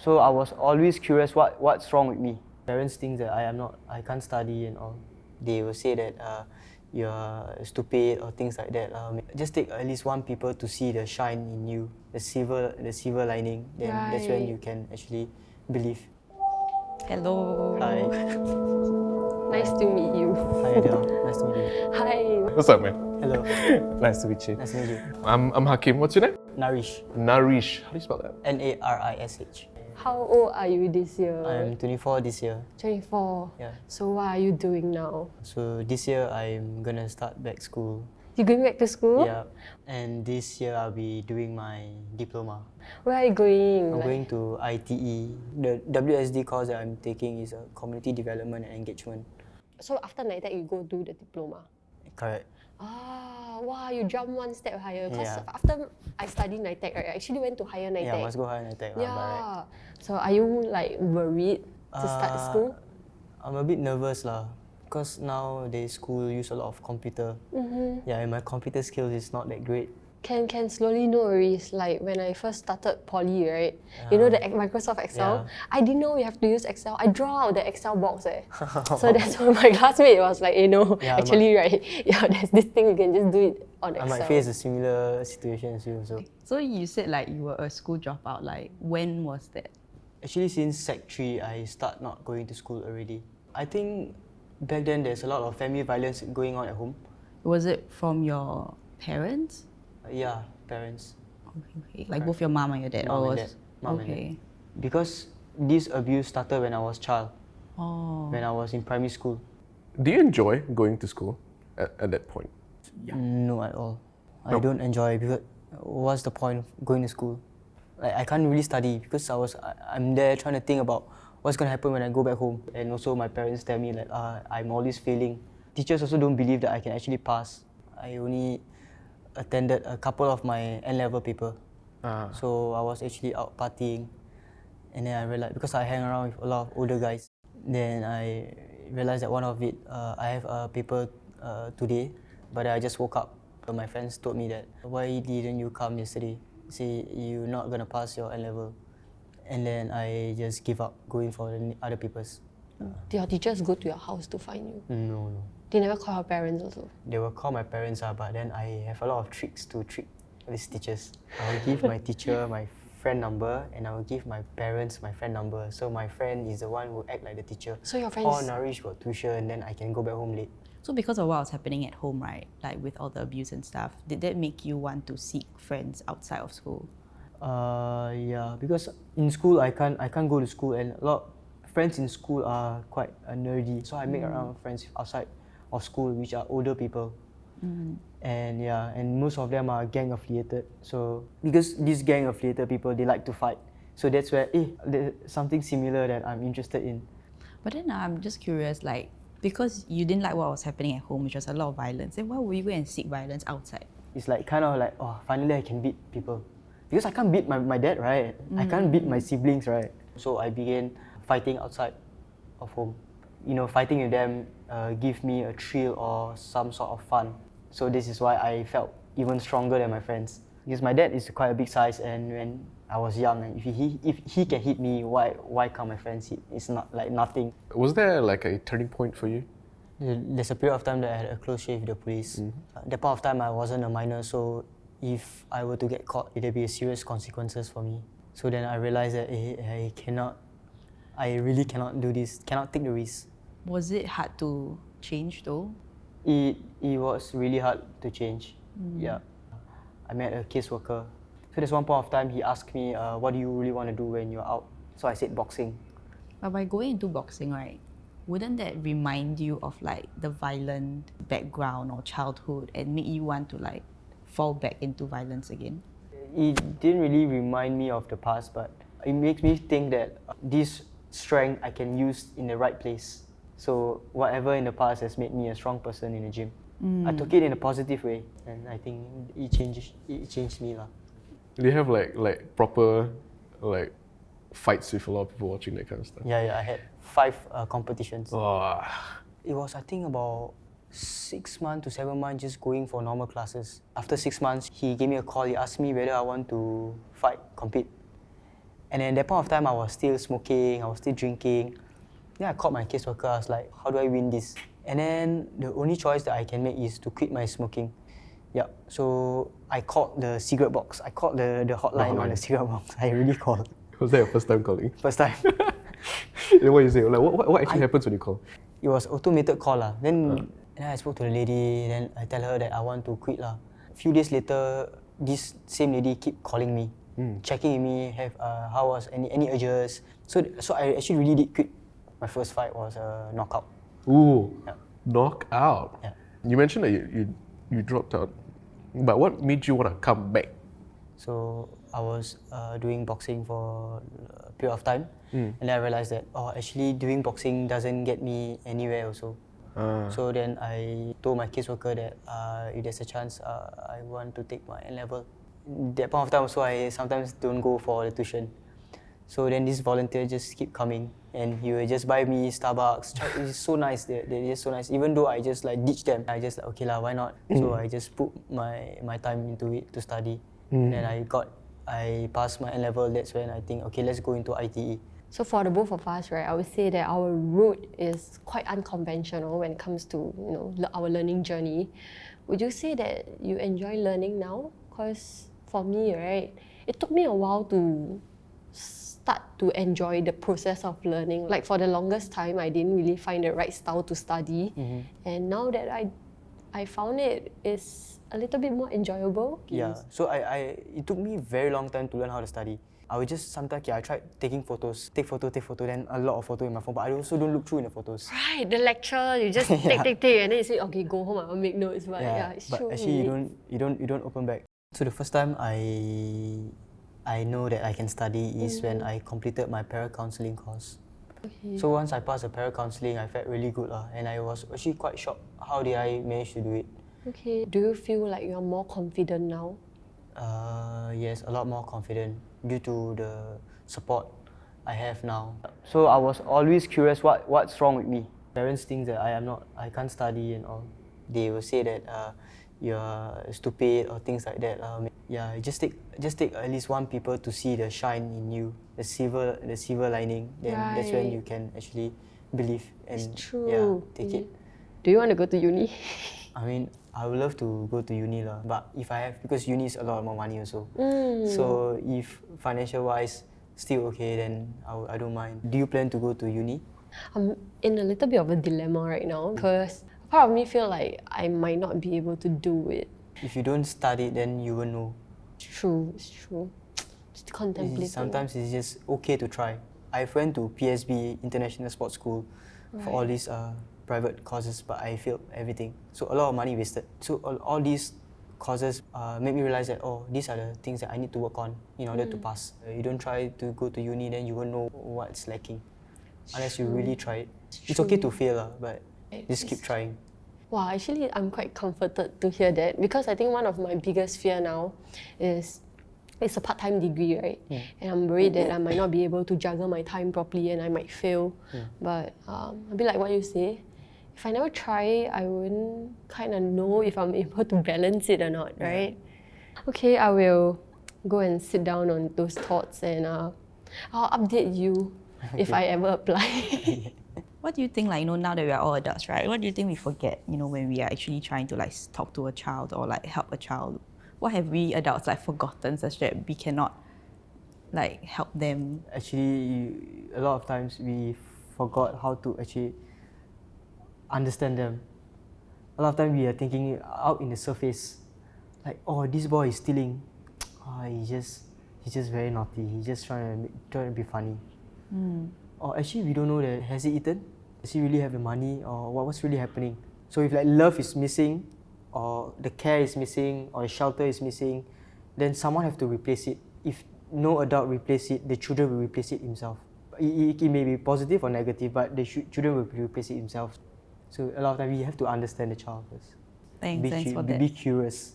So I was always curious what's wrong with me. Parents think that I can't study and all. They will say that you're stupid or things like that. Just take at least one people to see the shine in you, the silver lining. Then that's when you can actually believe. Hello. Hi. Nice to meet you. Hi Adele. Nice to meet you. Hi. What's up, man? Hello. Nice to meet you. Nice to meet you. I'm Hakim. What's your name? Narish. Narish. How do you spell that? Narish. How old are you this year? I'm 24 this year. 24. Yeah. So what are you doing now? So this year I'm gonna start back school. You going back to school? Yeah. And this year I'll be doing my diploma. Where are you going? I'm going to ITE. The WSD course that I'm taking is Community Development and Engagement. So after NITEC, you go do the diploma? Correct. Ah, wow, you jump one step higher. Because Yeah. after I studied NITEC, right, I actually went to higher NITEC. Yeah, must go higher NITEC. Yeah. Right. So are you like worried to start school? I'm a bit nervous lah. Because nowadays school use a lot of computer. Yeah, and my computer skills is not that great. Can slowly, no worries. Like when I first started poly, right? You know the Microsoft Excel? Yeah. I didn't know we have to use Excel. I draw out the Excel box So that's why my classmate was like, Yeah, actually right, yeah, there's this thing you can just do it on I Excel. might face a similar situation as you also. So you said like you were a school dropout. Like when was that? Actually, since Sec 3, I start not going to school already. I think back then there's a lot of family violence going on at home. Was it from your parents? Yeah, parents. Okay. Like both your mom and your dad? Mom or and was- dad. Mom and okay. dad. Because this abuse started when I was child, Oh. when I was in primary school. Do you enjoy going to school at that point? No, at all. I No. don't enjoy it because what's the point of going to school? Like I can't really study because I'm there trying to think about what's gonna happen when I go back home. And also my parents tell me like I'm always failing. Teachers also don't believe that I can actually pass. I only attended a couple of my N-level paper. So I was actually out partying, and then I realized because I hang around with a lot of older guys, then I realized that one of it I have a paper today, but I just woke up. My friends told me that why didn't you come yesterday? Say you're not gonna pass your N-level, and then I just give up going for the other papers. Did your teachers go to your house to find you? No. They never call your parents also? They will call my parents, but then I have a lot of tricks to trick these teachers. I will give my teacher my friend number, and I will give my parents my friend number. So my friend is the one who act like the teacher. So your friends... Or Narish got tuition, then I can go back home late. So because of what was happening at home, right? Like with all the abuse and stuff, did that make you want to seek friends outside of school? Yeah, because in school I can't go to school, and a lot of friends in school are quite nerdy. So I make around friends outside of school, which are older people. And yeah, and most of them are gang affiliated. So because these gang affiliated people, they like to fight. So that's where there's something similar that I'm interested in. But then I'm just curious, like, because you didn't like what was happening at home, which was a lot of violence, then why would you go and seek violence outside? It's like kind of like, oh, finally I can beat people. Because I can't beat my dad, right? I can't beat my siblings, right? So I began fighting outside of home. You know, fighting with them give me a thrill or some sort of fun. So this is why I felt even stronger than my friends. Because my dad is quite a big size, and when I was young, and if he can hit me, why can't my friends hit? It's not like nothing. Was there like a turning point for you? There's a period of time that I had a close shave with the police. That point of time I wasn't a minor, so if I were to get caught, there'd be serious consequences for me. So then I realized that I really cannot do this, cannot take the risk. Was it hard to change though? It was really hard to change. Yeah. I met a caseworker. So there's one point of time he asked me, what do you really want to do when you're out? So I said boxing. But by going into boxing, right, wouldn't that remind you of like the violent background or childhood and make you want to like fall back into violence again? It didn't really remind me of the past, but it makes me think that this strength I can use in the right place. So whatever in the past has made me a strong person in the gym. I took it in a positive way, and I think it changed me lah. Do you have like proper like fights with a lot of people watching, that kind of stuff? Yeah, I had 5 competitions. Oh. It was, I think, about 6 months to 7 months just going for normal classes. After 6 months, he gave me a call. He asked me whether I want to fight, compete. And at that point of time, I was still smoking, I was still drinking. Then I called my caseworker, I was like, how do I win this? And then the only choice that I can make is to quit my smoking. Yeah, so I called the cigarette box. I called the hotline on the cigarette box. I really called. Was that your first time calling? First time. Then what you say? Like, what actually happens when you call? It was automated call lah. Then I spoke to the lady, then I tell her that I want to quit lah. A few days later, this same lady keep calling me, checking with me, have how was any urges. So I actually really did quit. My first fight was a knockout. Ooh, Yeah. knockout. Yeah. You mentioned that you dropped out, but what made you want to come back? So I was doing boxing for a period of time, and then I realized that actually doing boxing doesn't get me anywhere also. So then I told my caseworker that if there's a chance, I want to take my N level. That point of time also, I sometimes don't go for the tuition. So then this volunteer just keep coming, and he will just buy me Starbucks. It's so nice. They're just so nice. Even though I just like ditch them, I just like okay lah, why not? So I just put my time into it to study. And then I passed my N level. That's when I think okay, let's go into ITE. So for the both of us, right, I would say that our route is quite unconventional when it comes to our learning journey. Would you say that you enjoy learning now? Because for me, right, it took me a while to start to enjoy the process of learning. Like for the longest time, I didn't really find the right style to study, and now that I found it is a little bit more enjoyable. Yeah. So it took me a very long time to learn how to study. I would just sometimes I tried taking photos, take photo, then a lot of photo in my phone, but I also don't look through in the photos. Right, the lecture you just take, and then you say, okay, go home, I'll make notes. But it's but true. actually you don't open back. So the first time I know that I can study is when I completed my para-counselling course. Okay. So once I passed the para-counselling, I felt really good and I was actually quite shocked. How did I manage to do it? Okay. Do you feel like you're more confident now? Yes, a lot more confident due to the support I have now. So I was always curious what's wrong with me. Parents think that I can't study and all. They will say that you're stupid or things like that. Just take at least one people to see the shine in you, the silver lining. Then that's when you can actually believe and It's true. take it. Do you want to go to uni? I mean, I would love to go to uni lah, but if I have, because uni is a lot more money also. So if financial wise still okay, then I don't mind. Do you plan to go to uni? I'm in a little bit of a dilemma right now because part of me feel like I might not be able to do it. If you don't study, then you will know. It's true. Just contemplating. Sometimes it's just okay to try. I went to PSB, International Sports School, for all these private courses, but I failed everything. So a lot of money wasted. So all these courses made me realize that these are the things that I need to work on in order to pass. You don't try to go to uni, then you won't know what's lacking. Unless you really try it. It's okay to fail, but just keep trying. Wow, actually I'm quite comforted to hear that because I think one of my biggest fear now is it's a part-time degree, right? And I'm worried that I might not be able to juggle my time properly and I might fail. But a bit like what you say, if I never try, I wouldn't kind of know if I'm able to balance it or not, right? Okay, I will go and sit down on those thoughts and I'll update you if I ever apply. What do you think, now that we are all adults, right? What do you think we forget, when we are actually trying to talk to a child or help a child? What have we adults forgotten such that we cannot help them? Actually, a lot of times we forgot how to actually understand them. A lot of times we are thinking out in the surface, this boy is stealing. He's just very naughty. He's just trying to be funny. Or actually we don't know that has he eaten? Does he really have the money? Or what's really happening? So if love is missing, or the care is missing, or the shelter is missing, then someone have to replace it. If no adult replace it, the children will replace it himself. It may be positive or negative, but the children will replace it himself. So a lot of times we have to understand the child first. Thanks for that. Be curious.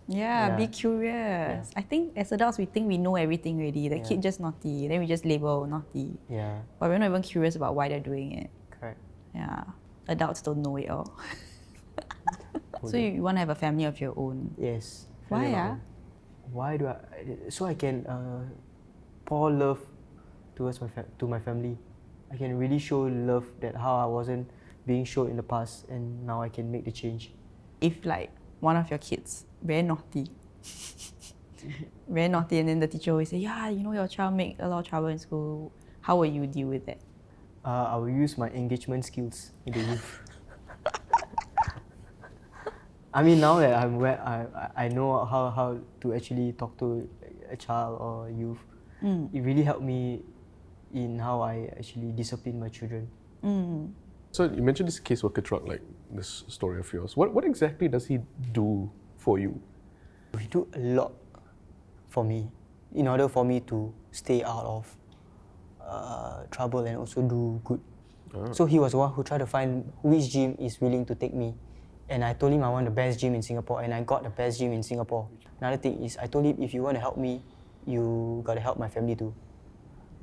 Yeah, be curious. I think as adults we think we know everything already. The kid just naughty, then we just label naughty. Yeah. But we're not even curious about why they're doing it. Correct. Yeah. Adults don't know it all. So you want to have a family of your own? Yes. Why? Why do I? So I can pour love towards to my family. I can really show love that how I wasn't being shown in the past, and now I can make the change. If like one of your kids very naughty, and then the teacher always say, yeah, you know your child make a lot of trouble in school, how will you deal with that? I will use my engagement skills with the youth. I mean, now that I'm where I know how to actually talk to a child or a youth, it really helped me in how I actually discipline my children. So you mentioned this caseworker truck, like this story of yours. What exactly does he do for you? He do a lot for me in order for me to stay out of trouble and also do good. So he was the one who tried to find which gym is willing to take me. And I told him I want the best gym in Singapore, and I got the best gym in Singapore. Another thing is I told him, if you want to help me, you got to help my family too.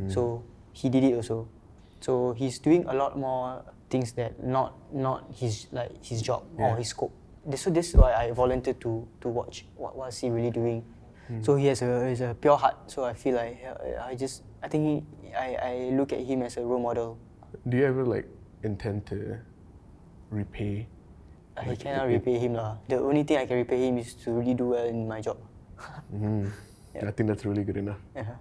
So he did it also. So he's doing a lot more things that not his job or his scope. So this is why I volunteered to watch what's he really doing. So he has a pure heart. So I feel like I look at him as a role model. Do you ever like intend to repay? I cannot repay him lah. The only thing I can repay him is to really do well in my job. I think that's really good enough. Yeah.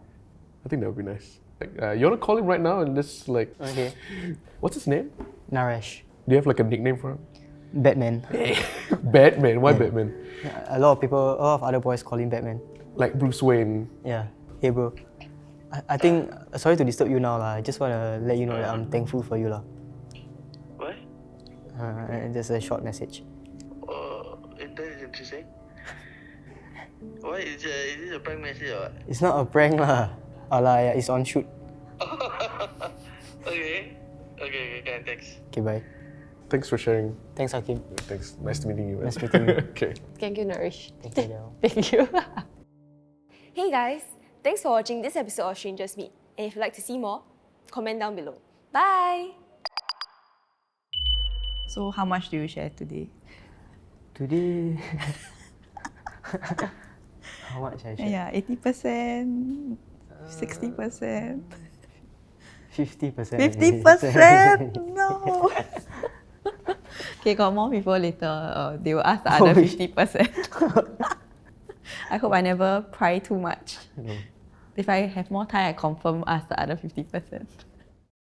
I think that would be nice. Like, you want to call him right now and just like... Okay. What's his name? Narish. Do you have like a nickname for him? Batman. Batman? Why Batman? A lot of other boys call him Batman. Like Bruce Wayne. Yeah. Hey bro. I think, sorry to disturb you now lah. I just want to let you know that I'm thankful for you lah. What? Just a short message. That is interesting. What is this a prank message or what? It's not a prank lah. Yeah, it's on shoot. Okay, thanks. Okay, bye. Thanks for sharing. Thanks, Hakim. Thanks. Nice meeting you. Nice meeting you. Okay. Thank you, Narish. Thank you, Dale. Thank you. Hey guys, thanks for watching this episode of Strangers Meet. And if you'd like to see more, comment down below. Bye! So how much do you share today? Today... How much I share? Yeah, 80%, 60%. 50%. 50%? No! Okay, got more people later. They will ask the other 50%. I hope I never pry too much. No. If I have more time, I confirm ask the other 50%.